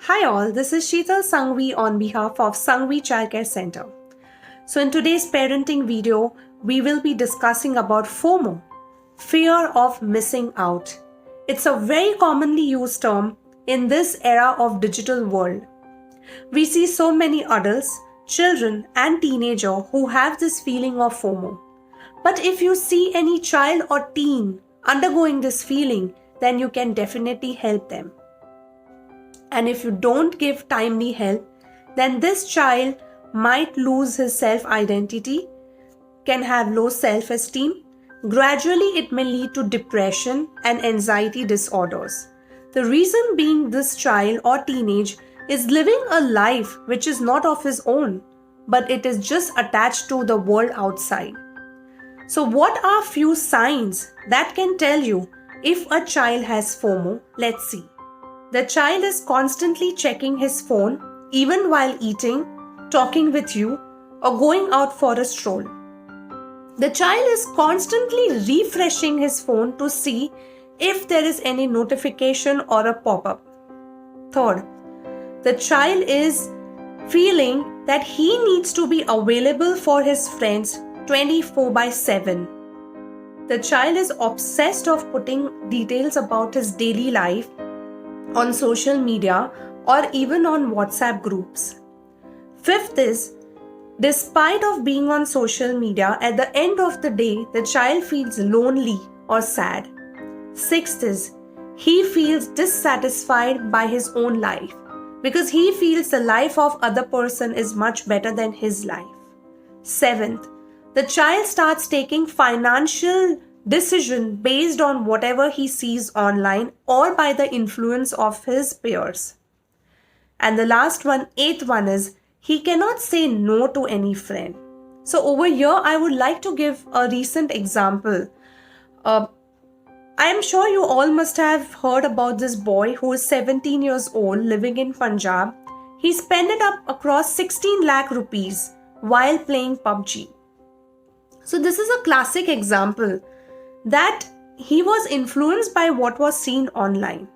Hi all, this is Sheetal Sangvi on behalf of Sangvi Childcare Center. So in today's parenting video, we will be discussing about FOMO, fear of missing out. It's a very commonly used term in this era of digital world. We see so many adults, children and teenagers who have this feeling of FOMO. But if you see any child or teen undergoing this feeling, then you can definitely help them. And if you don't give timely help, then this child might lose his self-identity, can have low self-esteem. Gradually, it may lead to depression and anxiety disorders. The reason being this child or teenage is living a life which is not of his own, but it is just attached to the world outside. So what are few signs that can tell you if a child has FOMO? Let's see. The child is constantly checking his phone even while eating, talking with you, or going out for a stroll. The child is constantly refreshing his phone to see if there is any notification or a pop-up. Third, the child is feeling that he needs to be available for his friends 24/7. The child is obsessed of putting details about his daily life on social media or even on WhatsApp groups. Fifth is, despite of being on social media, at the end of the day, the child feels lonely or sad. Sixth is, he feels dissatisfied by his own life because he feels the life of other person is much better than his life. Seventh, the child starts taking financial decision based on whatever he sees online or by the influence of his peers. And the last one, eighth one, is he cannot say no to any friend. So over here, I would like to give a recent example. I am sure you all must have heard about this boy who is 17 years old living in Punjab. He spent it up across 16 lakh rupees while playing PUBG. So this is a classic example that he was influenced by what was seen online.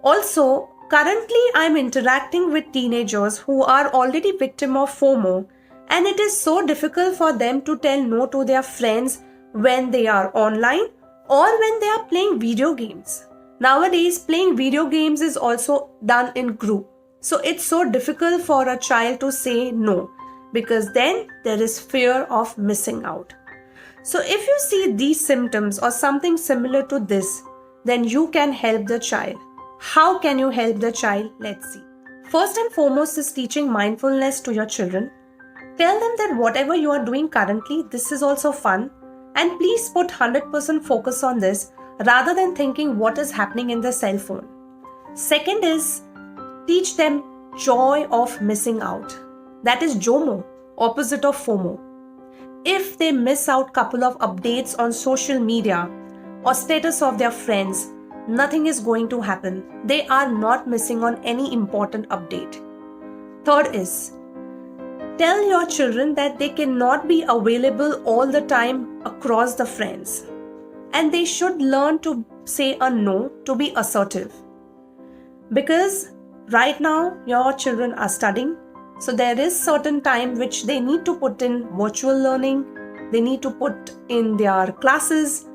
Also, currently I'm interacting with teenagers who are already victim of FOMO, and it is so difficult for them to tell no to their friends when they are online or when they are playing video games. Nowadays, playing video games is also done in group. So it's so difficult for a child to say no because then there is fear of missing out. So if you see these symptoms or something similar to this, then you can help the child. How can you help the child? Let's see. First and foremost is teaching mindfulness to your children. Tell them that whatever you are doing currently, this is also fun. And please put 100% focus on this rather than thinking what is happening in the cell phone. Second is teach them joy of missing out. That is JOMO, opposite of FOMO. If they miss out couple of updates on social media or status of their friends, nothing is going to happen. They are not missing on any important update. Third is, tell your children that they cannot be available all the time across the friends. And they should learn to say a no, to be assertive. Because right now your children are studying. So there is certain time which they need to put in virtual learning, they need to put in their classes,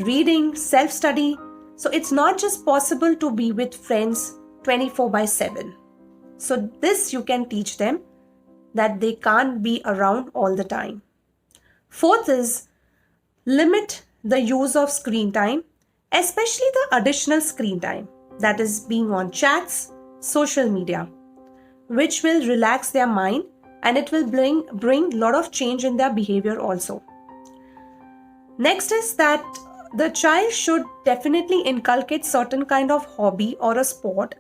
reading, self-study. So it's not just possible to be with friends 24/7. So this you can teach them that they can't be around all the time. Fourth is limit the use of screen time, especially the additional screen time, that is being on chats, social media, which will relax their mind and it will bring a lot of change in their behavior also. Next is that the child should definitely inculcate certain kind of hobby or a sport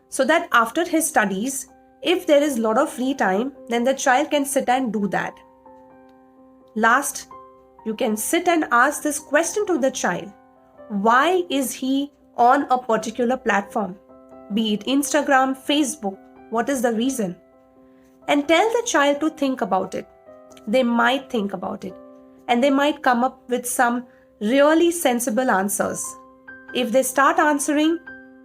so that after his studies, if there is a lot of free time, then the child can sit and do that. Last, you can sit and ask this question to the child. Why is he on a particular platform? Be it Instagram, Facebook, what is the reason? And tell the child to think about it. They might think about it and they might come up with some really sensible answers. If they start answering,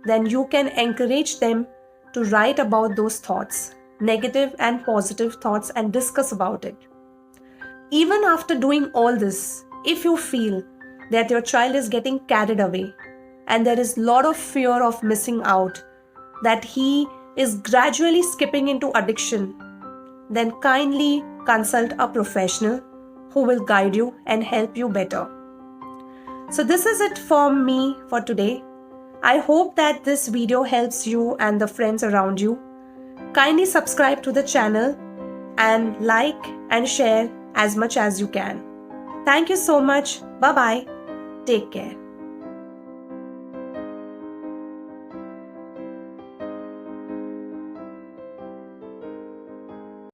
then you can encourage them to write about those thoughts, negative and positive thoughts, and discuss about it. Even after doing all this, if you feel that your child is getting carried away and there is a lot of fear of missing out, that he is gradually skipping into addiction, then kindly consult a professional who will guide you and help you better. So this is it from me for today. I hope that this video helps you and the friends around you. Kindly subscribe to the channel and like and share as much as you can. Thank you so much. Bye bye. Take care.